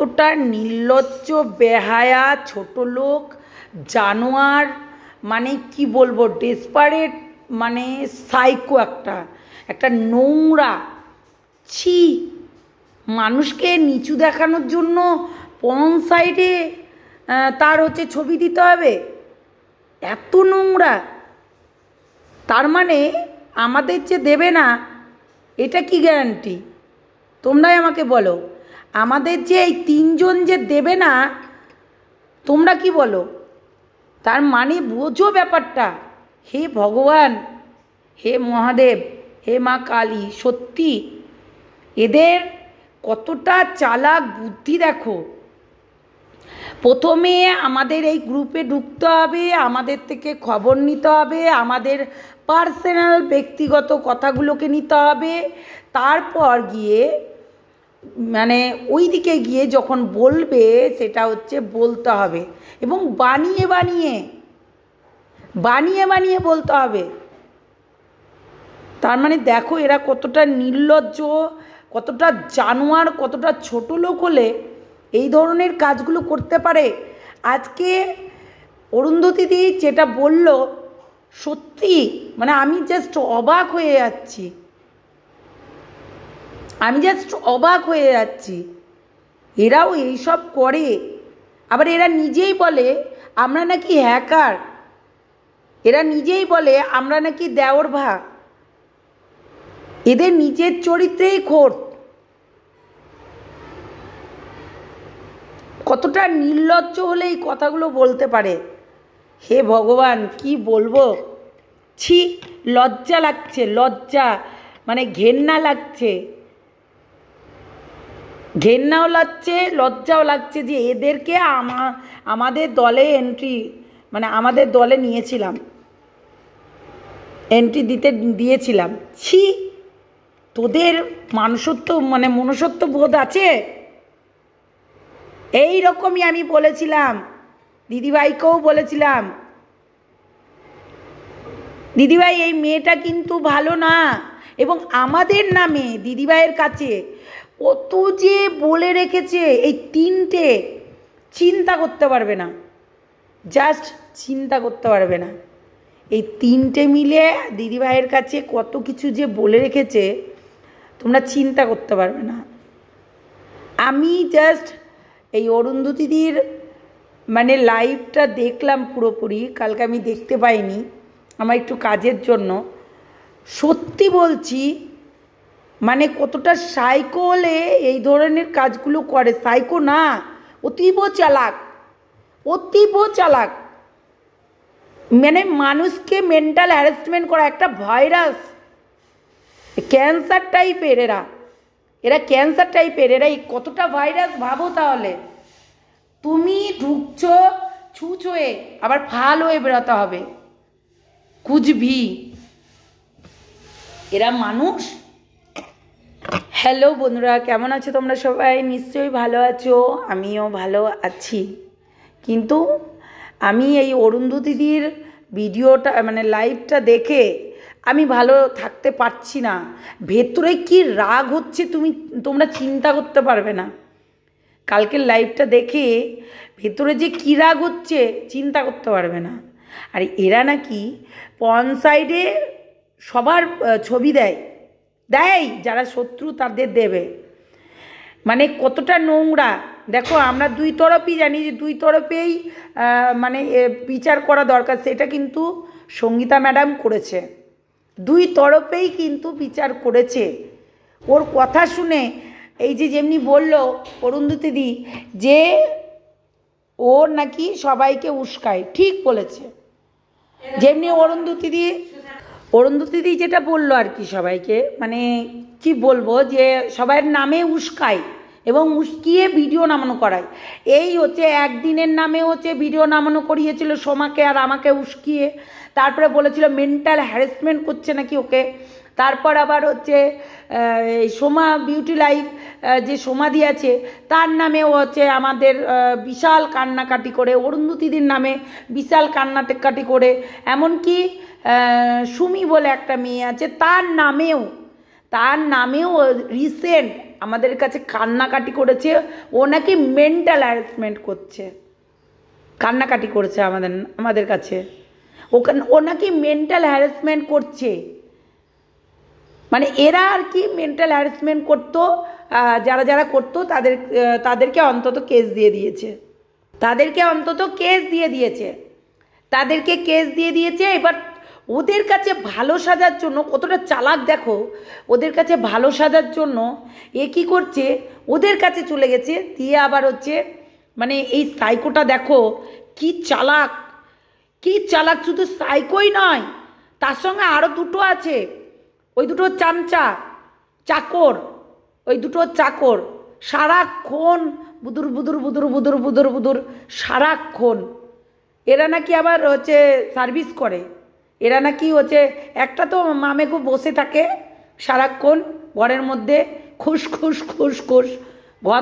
এতটা নির্লজ্জ বেহায়া ছোট লোক জানোয়ার, মানে কি বলবো, ডেসপারেট, মানে সাইকো একটা একটা নোংরা। ছি, মানুষকে নিচু দেখানোর জন্য পর্ন সাইডে তার ছবি দিতে হবে, এত নোংরা। তার মানে আমাদের যে দেবে না, এটা কি গ্যারান্টি? তোমরাই আমাকে বলো। আমাদের যে এই তিনজন যে দেবে না, তোমরা কি বলো? তার মানে বোঝো ব্যাপারটা। হে ভগবান, হে মহাদেব, হে মা কালী, সত্যি এদের কতটা চালাক বুদ্ধি দেখো। প্রথমে আমাদের এই গ্রুপে ঢুকতে হবে, আমাদের থেকে খবর নিতে হবে, আমাদের পার্সোনাল ব্যক্তিগত কথাগুলোকে নিতে হবে, তারপর গিয়ে মানে ওই দিকে গিয়ে যখন বলবে সেটা বলতে হবে, এবং বানিয়ে বানিয়ে বানিয়ে বানিয়ে বলতে হবে। তার মানে দেখো এরা কতটা নির্লজ্জ, কতটা জানোয়ার, কতটা ছোট লোক হলে এই ধরনের কাজগুলো করতে পারে। আজকে অরুন্ধতিদি যেটা বলল, সত্যি মানে আমি জাস্ট অবাক হয়ে যাচ্ছি, আমি জাস্ট অবাক হয়ে যাচ্ছি। এরাও এইসব করে। আবার এরা নিজেই বলে আমরা নাকি হ্যাকার, এরা নিজেই বলে আমরা নাকি দেওর ভা। এদের নিজের চরিত্রেই খোট। কতটা নির্লজ্জ হলে এই কথাগুলো বলতে পারে? হে ভগবান, কি বলবো। ছি, লজ্জা লাগছে, লজ্জা, মানে ঘেন্না লাগছে, ঘেন্নাও লাগছে, লজ্জাও লাগছে যে এদেরকে আমাদের দলে এন্ট্রি, মানে আমাদের দলে নিয়েছিলাম, এন্ট্রি দিয়েছিলাম। ছি, তোদের মানুষত্ব, মানে মনুষ্যত্ব বোধ আছে? এই রকমই আমি বলেছিলাম, দিদিভাইকেও বলেছিলাম, দিদিভাই এই মেয়েটা কিন্তু ভালো না। এবং আমাদের নামে দিদিভাইয়ের কাছে কত যে বলে রেখেছে, এই তিনটে চিন্তা করতে পারবে না, জাস্ট চিন্তা করতে পারবে না। এই তিনটে মিলে দিদিভাইয়ের কাছে কত কিছু যে বলে রেখেছে, তোমরা চিন্তা করতে পারবে না। আমি জাস্ট এই অরুন্ধতিদির মানে লাইভটা দেখলাম পুরোপুরি, কালকে আমি দেখতে পাইনি, আমার একটু কাজের জন্য। সত্যি বলছি, মানে কতটা সাইকো হলে এই ধরনের কাজগুলো করে। সাইকো না, অতীব চালাক, অতীব চালাক, মানে মানুষকে মেন্টাল হ্যারাসমেন্ট করা, একটা ভাইরাস, ক্যান্সার টাইপের এরা, এরা ক্যান্সার টাইপের। এরা কতটা ভাইরাস ভাবো তাহলে। তুমি ঢুকছো ছুঁচ হয়ে, আবার ফাল হয়ে বেরোতে হবে, কুচভি। এরা মানুষ? হ্যালো বন্ধুরা, কেমন আছো তোমরা সবাই? নিশ্চয়ই ভালো আছো, আমিও ভালো আছি। কিন্তু আমি এই অরুন্ধতিদির ভিডিওটা, মানে লাইভটা দেখে আমি ভালো থাকতে পারছি না। ভেতরে কি রাগ হচ্ছে তোমরা চিন্তা করতে পারবে না। কালকের লাইভটা দেখে ভেতরে যে কী রাগ হচ্ছে চিন্তা করতে পারবে না। আর এরা নাকি পর্ন সাইডে সবার ছবি দেয়, যারা শত্রু তাদের দেবে। মানে কতটা নোংরা দেখো। আমরা দুই তরফই জানি যে দুই তরফেই মানে বিচার করা দরকার, সেটা কিন্তু সঙ্গীতা ম্যাডাম করেছে। দুই তরফেই কিন্তু বিচার করেছে। ওর কথা শুনে এই যে যেমনি বলল অরুন্ধতিদি যে ওর নাকি সবাইকে উস্কায়, ঠিক বলেছে। যেমনি অরুন্ধতিদি যেটা বললো আর কি, সবাইকে মানে কি বলবো, যে সবার নামে উস্কায় এবং উস্কিয়ে ভিডিও নামানো করায়। এই একদিনের নামে ভিডিও নামানো করিয়েছিল সোমাকে আর আমাকে উস্কিয়ে, তারপরে বলেছিল মেন্টাল হ্যারাসমেন্ট করছে নাকি ওকে। তারপর আবার এই সোমা বিউটি লাইফ যে সোমাদি আছে তার নামেও আমাদের বিশাল কান্নাকাটি করে, অরুন্ধতিদির নামে বিশাল কান্নাকাটি করে, এমনকি সুমি বলে একটা মেয়ে আছে তার নামেও রিসেন্ট আমাদের কাছে কান্নাকাটি করেছে, ও নাকি মেন্টাল হ্যারাসমেন্ট করছে, কান্নাকাটি করেছে আমাদের কাছে, ও নাকি মেন্টাল হ্যারাসমেন্ট করছে। মানে এরা আর কি মেন্টাল হ্যারাসমেন্ট করতো, যারা যারা করতো তাদেরকে অন্তত কেস দিয়ে দিয়েছে, তাদেরকে কেস দিয়ে দিয়েছে। এবার ওদের কাছে ভালো সাজার জন্য কতটা চালাক দেখো, ওদের কাছে ভালো সাজার জন্য এ কী করছে, ওদের কাছে চলে গেছে, দিয়ে আবার হচ্ছে মানে এই সাইকোটা দেখো কি চালাক, শুধু সাইকোই নয়, তার সঙ্গে আরও দুটো আছে, ওই দুটো চাকর, সারাক্ষণ বুদুর সারাক্ষণ। এরা নাকি আবার হচ্ছে সার্ভিস করে, এরা নাকি হচ্ছে একটা তো মামেকু বসে থাকে সারাক্ষণ ঘরের মধ্যে, খুশ ঘর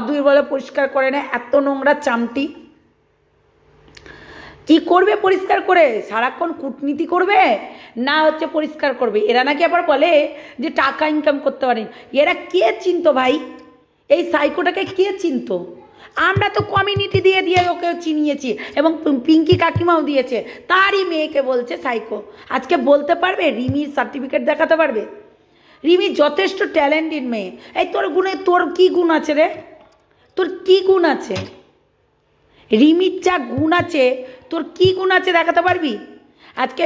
দুই বলে পরিষ্কার করে না, এত নোংরা চামটি, কি করবে পরিষ্কার করে, সারাক্ষণ কূটনীতি করবে না হচ্ছে পরিষ্কার করবে। এরা নাকি আবার বলে যে টাকা ইনকাম করতে পারে। এরা কে চিনতো ভাই, এই সাইকোটাকে কে চিনতো? আমরা তো কমিউনিটি দিয়ে ওকে চিনিয়েছি, এবং পিঙ্কি কাকিমাও দিয়েছে, তারই মেয়েকে বলছে সাইকো। আজকে বলতে পারবে, রিমির সার্টিফিকেট দেখাতে পারবে? রিমি যথেষ্ট ট্যালেন্টেড মেয়ে। এই তোর কি গুণ আছে রে, তোর কি গুণ আছে? রিমির যা গুণ আছে, তোর কি গুণ আছে দেখাতে পারবি? আজকে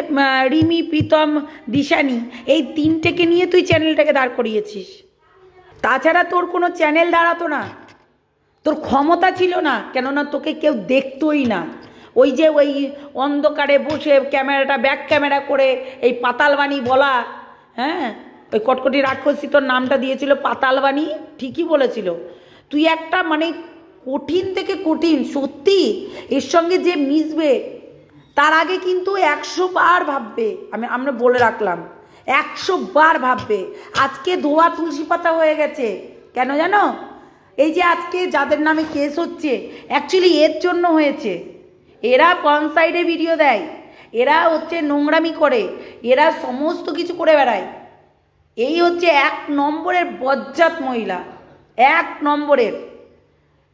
রিমি, প্রীতম, দিশানি, এই তিনটেকে নিয়ে তুই চ্যানেলটাকে দাঁড় করিয়েছিস, তাছাড়া তোর কোনো চ্যানেল দাঁড়াতো না, তোর ক্ষমতা ছিল না, কেননা তোকে কেউ দেখতোই না। ওই যে ওই অন্ধকারে বসে ক্যামেরাটা ব্যাক ক্যামেরা করে এই পাতালবাণী বলা, হ্যাঁ, ওই কটকটি রাক্ষসী তোর নামটা দিয়েছিল পাতালবাণী, ঠিকই বলেছিল। তুই একটা মানে কঠিন থেকে কঠিন, সত্যি এর সঙ্গে যে মিশবে তার আগে কিন্তু 100 বার ভাববে, আমরা বলে রাখলাম, 100 বার ভাববে। আজকে ধোয়া তুলসী পাতা হয়ে গেছে, কেন জানো? এই যে আজকে যাদের নামে কেস হচ্ছে, অ্যাকচুয়ালি এর জন্য হয়েছে। এরা পঞ্চায়েতে ভিডিও দেয়, এরা হচ্ছে নোংরামি করে, এরা সমস্ত কিছু করে বেড়ায়। এই হচ্ছে 1 নম্বরের বজ্জাত মহিলা, 1 নম্বরের।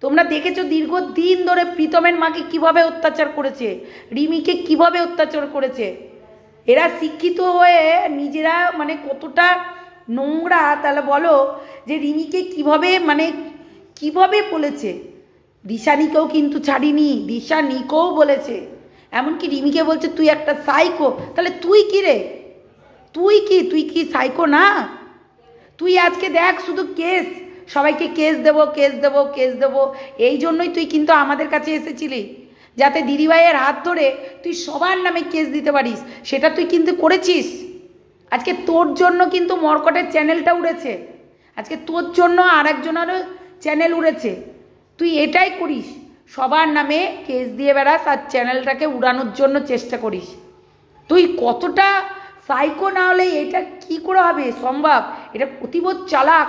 তোমরা দেখেছো দীর্ঘদিন ধরে প্রীতমের মাকে কিভাবে অত্যাচার করেছে, রিমিকে কিভাবে অত্যাচার করেছে। এরা শিক্ষিত হয়ে নিজেরা মানে কতটা নোংরা, তাহলে বলো যে রিমিকে কিভাবে বলেছে। দিশানিকেও কিন্তু ছাড়িনি, দিশানিকেও বলেছে, এমনকি রিমিকে বলছে তুই একটা সাইকো। তাহলে তুই কি রে, তুই কি সাইকো না? তুই আজকে দেখ শুধু কেস, সবাইকে কেস দেবো, এই জন্যই তুই কিন্তু আমাদের কাছে এসেছিলি, যাতে দিদিভাইয়ের হাত ধরে তুই সবার নামে কেস দিতে পারিস। সেটা তুই কিন্তু করেছিস। আজকে তোর জন্য কিন্তু মর্কটের চ্যানেলটা উড়েছে, আজকে তোর জন্য আর একজনেরও চ্যানেল উড়েছে। তুই এটাই করিস, সবার নামে কেস দিয়ে বেড়াস আর চ্যানেলটাকে উড়ানোর জন্য চেষ্টা করিস। তুই কতটা সাইকো না হলে এটা কি করে হবে সম্ভব? এটা অতীব চালাক।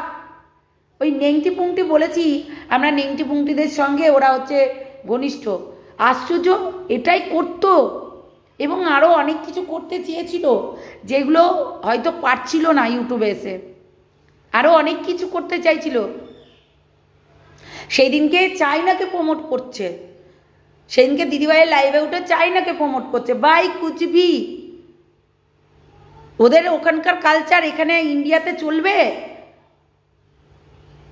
ওই নেংটি পুংটি বলেছি, আমরা নেংটি পুংটিদের সঙ্গে ওরা হচ্ছে ঘনিষ্ঠ। আশ্চর্য, এটাই করতো, এবং আরও অনেক কিছু করতে চেয়েছিল যেগুলো হয়তো পারছিল না। ইউটিউবে এসে আরও অনেক কিছু করতে চাইছিল। সেই দিনকে চায়নাকে প্রমোট করছে, সেদিনকে দিদিভাইয়ের লাইভে উঠে চায়নাকে প্রমোট করছে। বাই কুচবি, ওদের ওখানকার কালচার এখানে ইন্ডিয়াতে চলবে?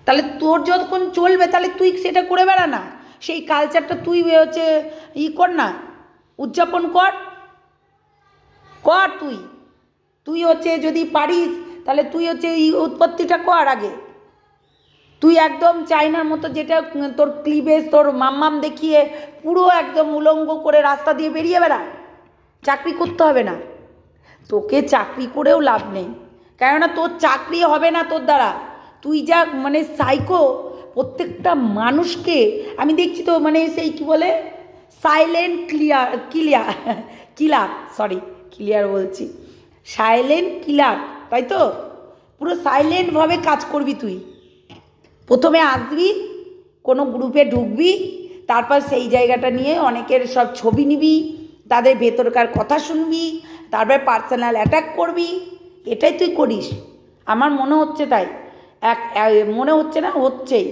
তাহলে তোর যখন চলবে তাহলে তুই সেটা করে বেড়া না, সেই কালচারটা তুই হচ্ছে কর না, উদযাপন কর। তুই হচ্ছে যদি পারিস তাহলে তুই হচ্ছে এই উৎপত্তিটা কর আগে। তুই একদম চাইনার মতো, যেটা তোর ক্লিভেজ, তোর মাম্মাম দেখিয়ে পুরো একদম উলঙ্গ করে রাস্তা দিয়ে বেরিয়ে বেড়া। চাকরি করতে হবে না তোকে, চাকরি করেও লাভ নেই, কেননা তোর চাকরি হবে না তোর দ্বারা। তুই যা মানে সাইকো, প্রত্যেকটা মানুষকে আমি দেখছি তো, মানে সেই কি বলে সাইলেন্ট কিলার বলছি, সাইলেন্ট কিলার, তাই তো? পুরো সাইলেন্টভাবে কাজ করবি তুই। প্রথমে আসবি, কোনো গ্রুপে ঢুকবি, তারপর সেই জায়গাটা নিয়ে অনেকের সব ছবি নিবি, তাদের ভেতরকার কথা শুনবি, তারপরে পার্সোনাল অ্যাটাক করবি। এটাই তুই করিস, আমার মনে হচ্ছে তাই। মনে হচ্ছে না, হচ্ছেই।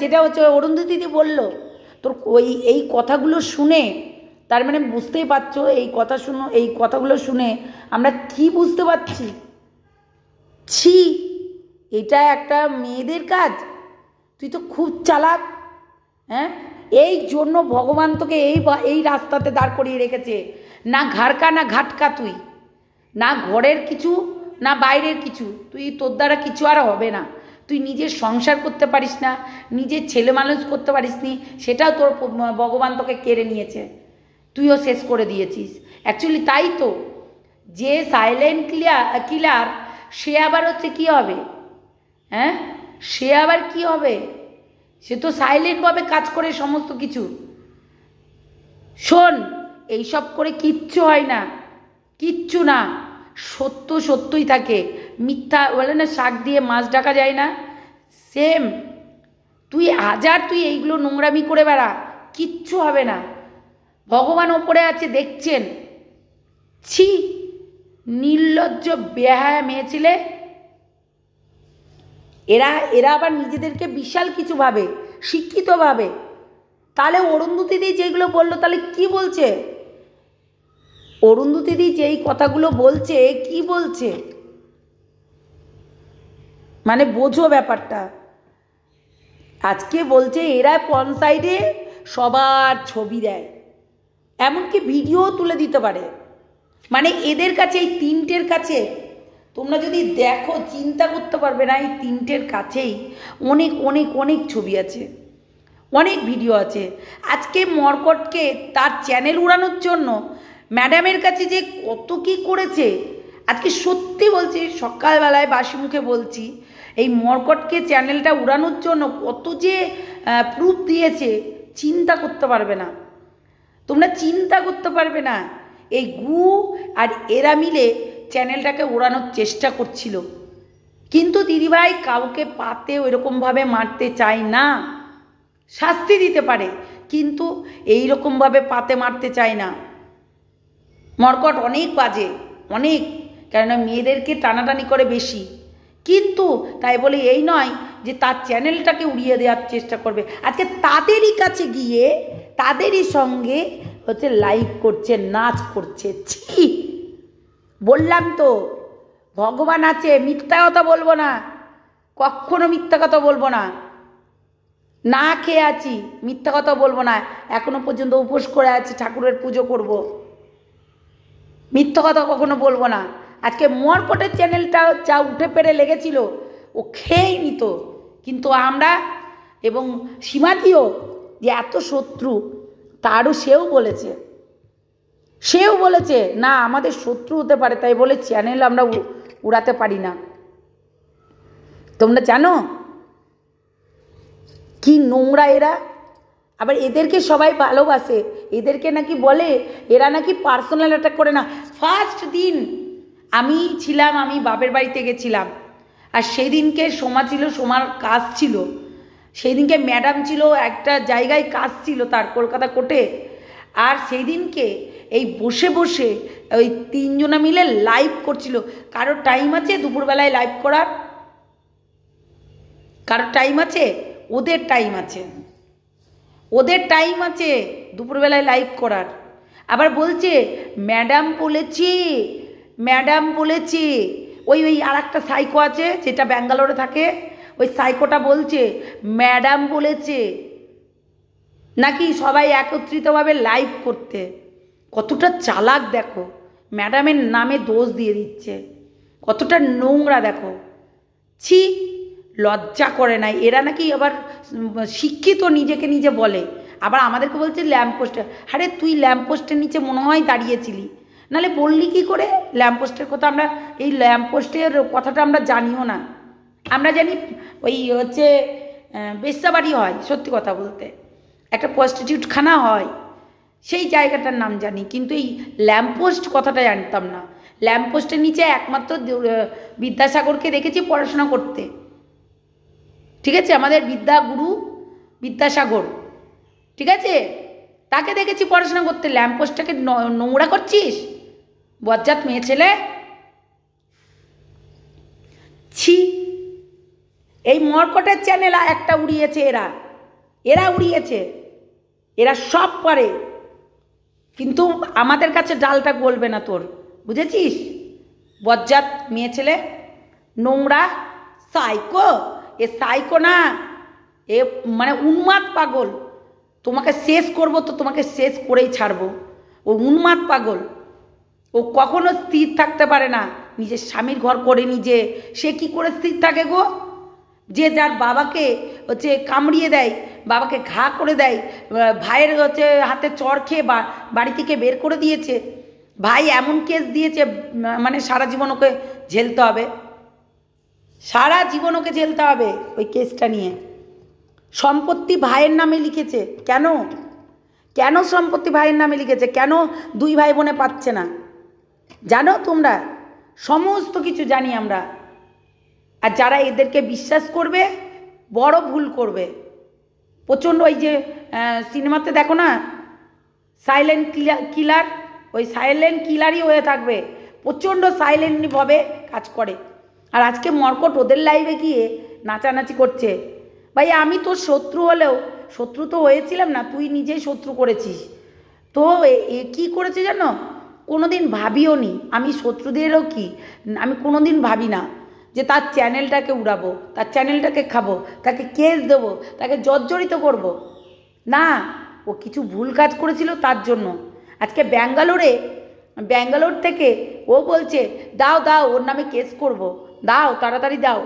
যেটা হচ্ছে অরুন্ধতী দিদি বলল, তোর এই কথাগুলো শুনে তার মানে বুঝতেই পারছো, এই কথাগুলো শুনে আমরা কি বুঝতে পারছি? ছি, এটা একটা মেয়েদের কাজ? তুই তো খুব চালাক। হ্যাঁ, এই জন্য ভগবান তোকে এই রাস্তাতে দাঁড় করিয়ে রেখেছে। না ঘাড়কা না ঘাটকা, তুই না ঘরের কিছু না বাইরের কিছু, তোর দ্বারা কিছু আর হবে না। তুই নিজের সংসার করতে পারিস না, নিজের ছেলে মানুষ করতে পারিস নি, সেটাও তোর ভগবান তোকে কেড়ে নিয়েছে, তুইও শেষ করে দিয়েছিস। অ্যাকচুয়ালি তাই তো, যে সাইলেন্ট কিলার সে আবার হচ্ছে কী হবে? হ্যাঁ, সে আবার কি হবে? সে তো সাইলেন্টভাবে কাজ করে সমস্ত কিছু। শোন, এইসব করে কিচ্ছু হয় না, কিচ্ছু না। সত্য সত্যই থাকে, মিথ্যা বলে না শাক দিয়ে মাছ ঢাকা যায় না, সেম। তুই এইগুলো নোংরামি করে বেড়া, কিচ্ছু হবে না। ভগবান ওপরে আছে, দেখছেন। ছি, নির্লজ্জ বেহায়া মেয়ে ছেলে। এরা আবার নিজেদেরকে বিশাল কিছু ভাবে, শিক্ষিত ভাবে। তাহলে অরুন্ধতী দি যেগুলো বললো, তাহলে কি বলছে? অরুন্ধতী দি যেই কথাগুলো বলছে, কি বলছে মানে বোঝো ব্যাপারটা। আজকে বলছে এরা পর্ন সাইডে সবার ছবি দেয়, এমনকি ভিডিও তুলে দিতে পারে। মানে এদের কাছে, এই তিনটের কাছে তোমরা যদি দেখো, চিন্তা করতে পারবে না, এই তিনটের কাছেই অনেক অনেক অনেক ছবি আছে, অনেক ভিডিও আছে। আজকে মর্কটকে তার চ্যানেল উড়ানোর জন্য ম্যাডামের কাছে যে কত কী করেছে, আজকে সত্যি বলছি, সকালবেলায় বাসি মুখে বলছি, এই মর্কটকে চ্যানেলটা উড়ানোর জন্য কত যে প্রুফ দিয়েছে, চিন্তা করতে পারবে না, তোমরা চিন্তা করতে পারবে না। এই গু আর এরা মিলে চ্যানেলটাকে ওড়ানোর চেষ্টা করছিল, কিন্তু দিদিভাই কাউকে পাতে ওইরকমভাবে মারতে চায় না। শাস্তি দিতে পারে, কিন্তু এই রকমভাবে পাতে মারতে চায় না। মর্কট অনেক বাজে, অনেক, কেননা মেয়েদেরকে টানাটানি করে বেশি, কিন্তু তাই বলে এই নয় যে তার চ্যানেলটাকে উড়িয়ে দেওয়ার চেষ্টা করবে। আজকে তাদেরই কাছে গিয়ে তাদেরই সঙ্গে হচ্ছে লাইভ করছে, নাচ করছে। ছি, বললাম তো ভগবান আছে, মিথ্যা কথা বলবো না, কখনো মিথ্যা কথা বলবো না। না খেয়ে আছি, মিথ্যা কথা বলবো না। এখনো পর্যন্ত উপোস করে আছি, ঠাকুরের পুজো করব, মিথ্যা কথা কখনো বলবো না। আজকে মর্কটের চ্যানেলটা যা উঠে পেরে লেগেছিল, ও খেয়েই নিত, কিন্তু আমরা এবং সীমাদিও যে এত শত্রু, তারও সেও বলেছে না আমাদের শত্রু হতে পারে, তাই বলে চ্যানেল আমরা উড়াতে পারি না। তোমরা জানো কি নোংরা এরা? আবার এদেরকে সবাই ভালোবাসে, এদেরকে নাকি বলে এরা নাকি পার্সোনাল অ্যাটাক করে না। ফার্স্ট দিন আমি বাপের বাড়িতে গেছিলাম, আর সেই দিনকে সোমার কাজ ছিল, সেই দিনকে ম্যাডাম ছিল একটা জায়গায়, কাজ ছিল তার কলকাতা কোর্টে। আর সেই দিনকে এই বসে বসে ওই তিনজনা মিলে লাইভ করছিল। কারোর টাইম আছে দুপুরবেলায় লাইভ করার? কারোর টাইম আছে? ওদের টাইম আছে দুপুরবেলায় লাইভ করার। আবার বলছে ম্যাডাম বলেছে ওই আর একটা সাইকো আছে যেটা ব্যাঙ্গালোরে থাকে, ওই সাইকোটা বলছে ম্যাডাম বলেছে নাকি সবাই একত্রিতভাবে লাইভ করতে। কতটা চালাক দেখো, ম্যাডামের নামে দোষ দিয়ে দিচ্ছে, কতটা নোংরা দেখো। ছি, লজ্জা করে নাই। এরা নাকি আবার শিক্ষিত নিজেকে নিজে বলে, আবার আমাদেরকে বলছে ল্যাম্পপোস্টে। আরে তুই ল্যাম্পপোস্টের নিচে মনে হয় দাঁড়িয়েছিলি, নাহলে বললি কি করে ল্যাম্পপোস্টের কথা? আমরা এই ল্যাম্পপোস্টের কথাটা আমরা জানিও না। আমরা জানি ওই হচ্ছে বেশ্যাবাড়ি হয়, সত্যি কথা বলতে একটা প্রস্টিটিউট খানা হয়, সেই জায়গাটার নাম জানি, কিন্তু এই ল্যাম্পপোস্ট কথাটা জানতাম না। ল্যাম্পপোস্টের নিচে একমাত্র বিদ্যাসাগরকে দেখেছি পড়াশোনা করতে, ঠিক আছে, আমাদের বিদ্যাগুরু বিদ্যাসাগর, ঠিক আছে, তাকে দেখেছি পড়াশোনা করতে। ল্যাম্পপোস্টটাকে নোংরা করছিস, বজ্জাত মেয়ে ছেলে। ছি, এই মর্কটের চ্যানেল একটা উড়িয়েছে, এরা উড়িয়েছে, এরা সব পারে, কিন্তু আমাদের কাছে ডালটা গলবে না তোর, বুঝেছিস? বজ্জাত মেয়ে ছেলে, নোংরা, সাইকো। এ সাইকো না, এ মানে উন্মাদ পাগল। তোমাকে শেষ করব তো তোমাকে শেষ করেই ছাড়বো। ও উন্মাদ পাগল, ও কখনো স্থির থাকতে পারে না। নিজের স্বামীর ঘর করে নিজে সে কি করে স্থির থাকে গো? যে যার বাবাকে হচ্ছে কামড়িয়ে দেয়, বাবাকে ঘা করে দেয়, ভাইয়ের হচ্ছে হাতে চড় খেয়ে বাড়ি থেকে বের করে দিয়েছে, ভাই এমন কেস দিয়েছে মানে সারা জীবন ওকে ঝেলতে হবে, সারা জীবন ওকে ঝেলতে হবে ওই কেসটা নিয়ে। সম্পত্তি ভাইয়ের নামে লিখেছে, কেন কেন সম্পত্তি ভাইয়ের নামে লিখেছে? কেন দুই ভাই বোনে পাচ্ছে না জানো তোমরা? সমস্ত কিছু জানি আমরা। আর যারা এদেরকে বিশ্বাস করবে বড় ভুল করবে। প্রচণ্ড ওই যে সিনেমাতে দেখো না সাইলেন্ট কিলার, ওই সাইলেন্ট কিলারই হয়ে থাকবে, প্রচণ্ড সাইলেন্টভাবে কাজ করে। আর আজকে মর্কট ওদের লাইভে গিয়ে নাচানাচি করছে। ভাই আমি তোর শত্রু হলেও, শত্রু তো হয়েছিলাম না, তুই নিজেই শত্রু করেছিস। তো এ কী করেছে জানো? কোনো দিন ভাবিও নি আমি শত্রুদেরও কি, আমি কোনো দিন ভাবি না যে তার চ্যানেলটাকে উড়াবো, তার চ্যানেলটাকে খাবো, তাকে কেস দেবো, তাকে জর্জরিত করব না। ও কিছু ভুল কাজ করেছিল তার জন্য। আজকে ব্যাঙ্গালোর থেকে ও বলছে দাও দাও ওর নামে কেস করব, দাও তাড়াতাড়ি দাও।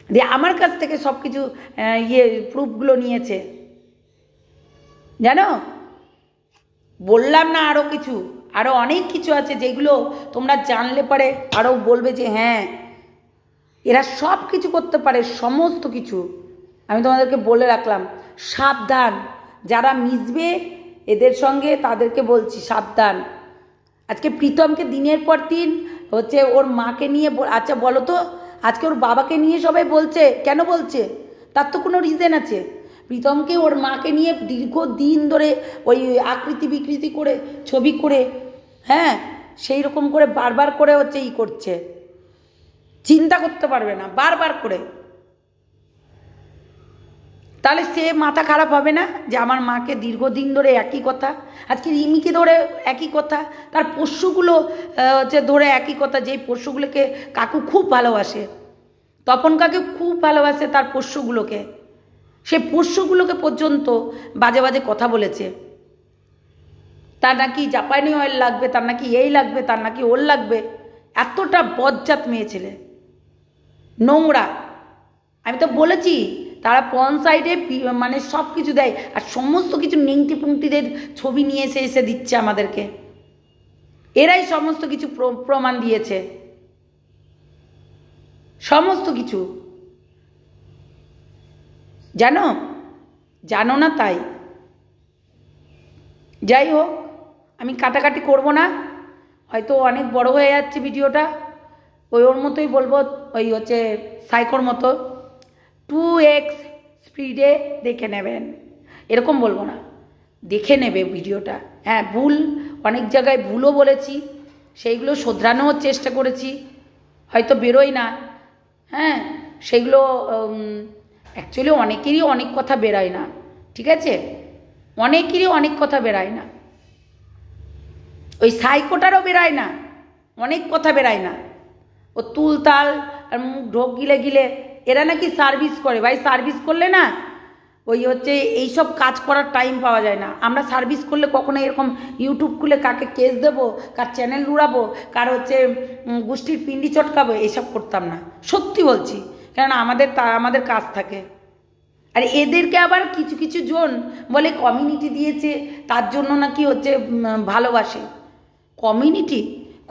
দিয়ে আমার কাছ থেকে সব কিছু প্রুফগুলো নিয়েছে জানো। বললাম না আরও কিছু, আরও অনেক কিছু আছে যেগুলো তোমরা জানলে পারে আরও বলবে যে হ্যাঁ এরা সব কিছু করতে পারে, সমস্ত কিছু। আমি তোমাদেরকে বলে রাখলাম সাবধান, যারা মিশবে এদের সঙ্গে তাদেরকে বলছি সাবধান। আজকে প্রীতমকে দিনের পর দিন হচ্ছে ওর মাকে নিয়ে, আচ্ছা বলো তো আজকে ওর বাবাকে নিয়ে সবাই বলছে, কেন বলছে? তার তো কোনো রিজন আছে। প্রীতমকে ওর মাকে নিয়ে দীর্ঘদিন ধরে ওই আকৃতি বিকৃতি করে ছবি করে, হ্যাঁ সেই রকম করে বারবার করে হচ্ছে করছে, চিন্তা করতে পারবে না, বারবার করে। তাহলে সে মাথা খারাপ হবে না যে আমার মাকে দীর্ঘদিন ধরে একই কথা, আজকে রিমিকে ধরে একই কথা, তার পোষ্যগুলো হচ্ছে ধরে একই কথা, যেই পোষ্যগুলোকে কাকু খুব ভালোবাসে, তপন কাকে খুব ভালোবাসে তার পোষ্যগুলোকে, সে পোষ্যগুলোকে পর্যন্ত বাজে বাজে কথা বলেছে। তার নাকি জাপানি অয়েল লাগবে, তার নাকি এই লাগবে, তার নাকি ওর লাগবে। এতটা বজ্জাত মেয়ে ছেলে, নোংরা। আমি তো বলেছি তারা পর্ন সাইডে মানে সব কিছু দেয়, আর সমস্ত কিছু নেংটি পুংটিদের ছবি নিয়ে এসে দিচ্ছে আমাদেরকে। এরাই সমস্ত কিছু প্রমাণ দিয়েছে, সমস্ত কিছু জানো না তাই। যাই হোক, আমি কাটাকাটি করব না, হয়তো অনেক বড় হয়ে যাচ্ছে ভিডিওটা। ওর মতোই বলবো, ওই হচ্ছে সাইকোর মতো 2x স্পিডে দেখে নেবেন, এরকম বলবো না, দেখে নেবে ভিডিওটা। হ্যাঁ ভুল, অনেক জায়গায় ভুলও বলেছি, সেইগুলো শোধরানোর চেষ্টা করেছি, হয়তো বেরোয় না। হ্যাঁ সেগুলো অ্যাকচুয়ালি অনেকেরই অনেক কথা বেরায় না, ঠিক আছে? অনেকেরই অনেক কথা বেরায় না, ওই সাইকোটারও বেরায় না, অনেক কথা বেরায় না। ও তুলতাল আর মুখ ঢোক গিলে গিলে, এরা নাকি সার্ভিস করে। ভাই সার্ভিস করলে না ওই হচ্ছে এইসব কাজ করার টাইম পাওয়া যায় না। আমরা সার্ভিস করলে কখনো এরকম ইউটিউব খুলে কাকে কেস দেবো, কার চ্যানেল উড়াবো, কার হচ্ছে গোষ্ঠীর পিন্ডি চটকাবো, এসব করতাম না, সত্যি বলছি। কেননা আমাদের কাজ থাকে। আর এদেরকে আবার কিছু কিছু জন বলে কমিউনিটি দিয়েছে, তার জন্য নাকি হচ্ছে ভালোবাসে।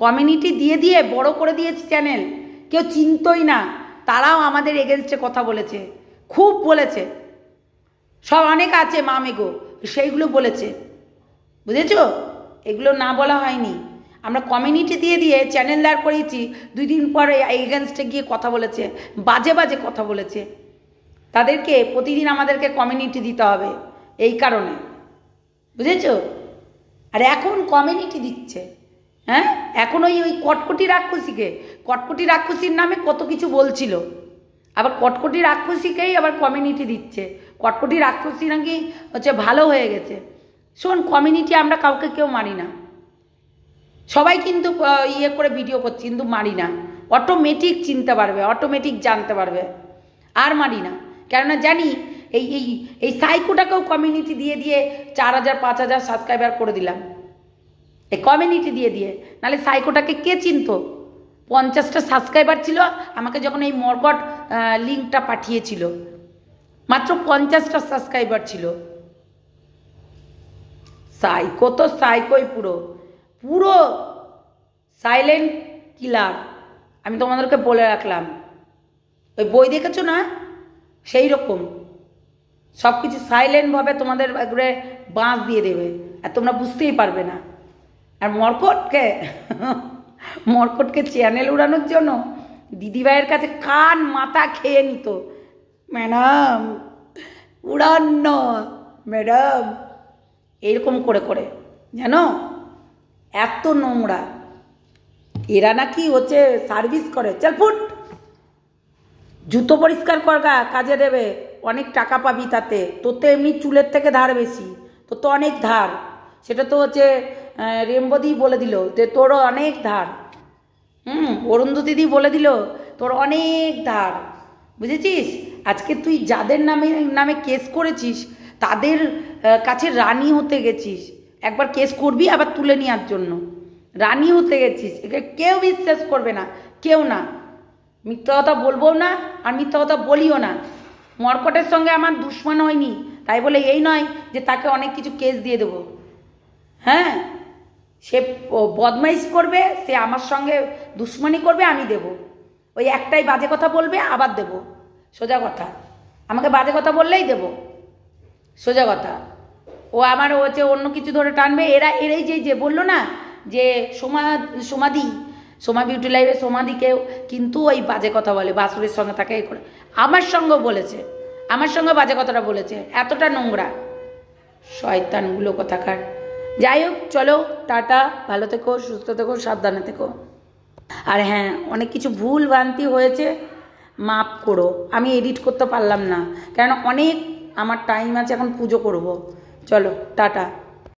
কমিউনিটি দিয়ে দিয়ে বড় করে দিয়েছে চ্যানেল, কেউ চিনতই না, তারাও আমাদের এগেনস্টে কথা বলেছে, খুব বলেছে। সব অনেক আছে মামেগো, সেইগুলো বলেছে, বুঝেছো? এগুলো না বলা হয়নি। আমরা কমিউনিটি দিয়ে দিয়ে চ্যানেল দাঁড় করিয়েছি, 2 দিন পরে এগেনস্টে গিয়ে কথা বলেছে, বাজে বাজে কথা বলেছে। তাদেরকে প্রতিদিন আমাদেরকে কমিউনিটি দিতে হবে এই কারণে, বুঝেছো? আর এখন কমিউনিটি দিচ্ছে, হ্যাঁ এখন ওই কটকটি রাক্ষসীর নামে কত কিছু বলছিল, আবার কটকটি রাক্ষসীকেই আবার কমিউনিটি দিচ্ছে, কটকটি রাক্ষসী নাকি হচ্ছে ভালো হয়ে গেছে। শোন, কমিউনিটি আমরা কাউকে কেউ মারি না, সবাই কিন্তু ইয়ে করে ভিডিও করছে, কিন্তু মারি না। অটোমেটিক চিনতে পারবে, অটোমেটিক জানতে পারবে, আর মারি না। কেননা জানি এই এই এই সাইকোটাকেও কমিউনিটি দিয়ে দিয়ে 4000 5000 সাবস্ক্রাইবার করে দিলাম, এই কমিউনিটি দিয়ে দিয়ে। নাহলে সাইকোটাকে কে চিনতো? 50টা সাবস্ক্রাইবার ছিল আমাকে যখন এই মর্কট লিঙ্কটা পাঠিয়েছিল, মাত্র 50টা সাবস্ক্রাইবার ছিল। সাইকো তো সাইকোই, পুরো পুরো সাইলেন্ট কিলার। আমি তোমাদেরকে বলে রাখলাম, ওই বই দেখেছো না, সেই রকম সব কিছু সাইলেন্টভাবে তোমাদের একবারে বাঁশ দিয়ে দেবে, আর তোমরা বুঝতেই পারবে না। আর মর্কটকে চ্যানেল উড়ানোর জন্য দিদিভাইয়ের কাছে কান মাথা খেয়ে নিত, ম্যাডাম উড়ান না ম্যাডাম, এরকম করে করে, জানো এত নোংরা। এরা নাকি হচ্ছে সার্ভিস করে, চল ফুট, জুতো পরিষ্কার করগা, কাজে দেবে, অনেক টাকা পাবি তাতে। তোর তো এমনি চুলের থেকে ধার বেশি, তোর তো অনেক ধার, সেটা তো হচ্ছে রেম্বদি বলে দিল যে তোরও অনেক ধার। অরুন্ধতী দিদি বলে দিল তোর অনেক ধার, বুঝেছিস? আজকে তুই যাদের নামে কেস করেছিস তাদের কাছে রানী হতে গেছিস, একবার কেস করবি আবার তুলে নেওয়ার জন্য রানী হতে গেছিস। একে কেউ বিশ্বাস করবে না, কেউ না। মিথ্যা কথা বলবো না, আর মিথ্যা কথা বলিও না। মর্কটের সঙ্গে আমার দুশ্মন হয়নি, তাই বলে এই নয় যে তাকে অনেক কিছু কেস দিয়ে দেবো। হ্যাঁ, সে বদমাইশ করবে, সে আমার সঙ্গে দুশ্মনী করবে, আমি দেব। ওই একটাই বাজে কথা বলবে, আবার দেব, সোজা কথা। আমাকে বাজে কথা বললেই দেব, সোজা কথা। ও আমার হচ্ছে অন্য কিছু ধরে টানবে। এরাই যে বললো না যে সোমা বিউটি লাইফে সোমাদিকেও কিন্তু ওই বাজে কথা বলে, বাসুরের সঙ্গে তাকে এ করে। আমার সঙ্গেও বলেছে, আমার সঙ্গে বাজে কথাটা বলেছে, এতটা নোংরা শয়তানগুলো কোথাকার। যাই হোক, চলো টাটা, ভালো থেকো, সুস্থ থেকো, সাবধানে থেকো। আর হ্যাঁ, অনেক কিছু ভুল ভ্রান্তি হয়েছে, মাপ করো। আমি এডিট করতে পারলাম না, কেন অনেক আমার টাইম আছে, এখন পুজো করব। চলো টাটা।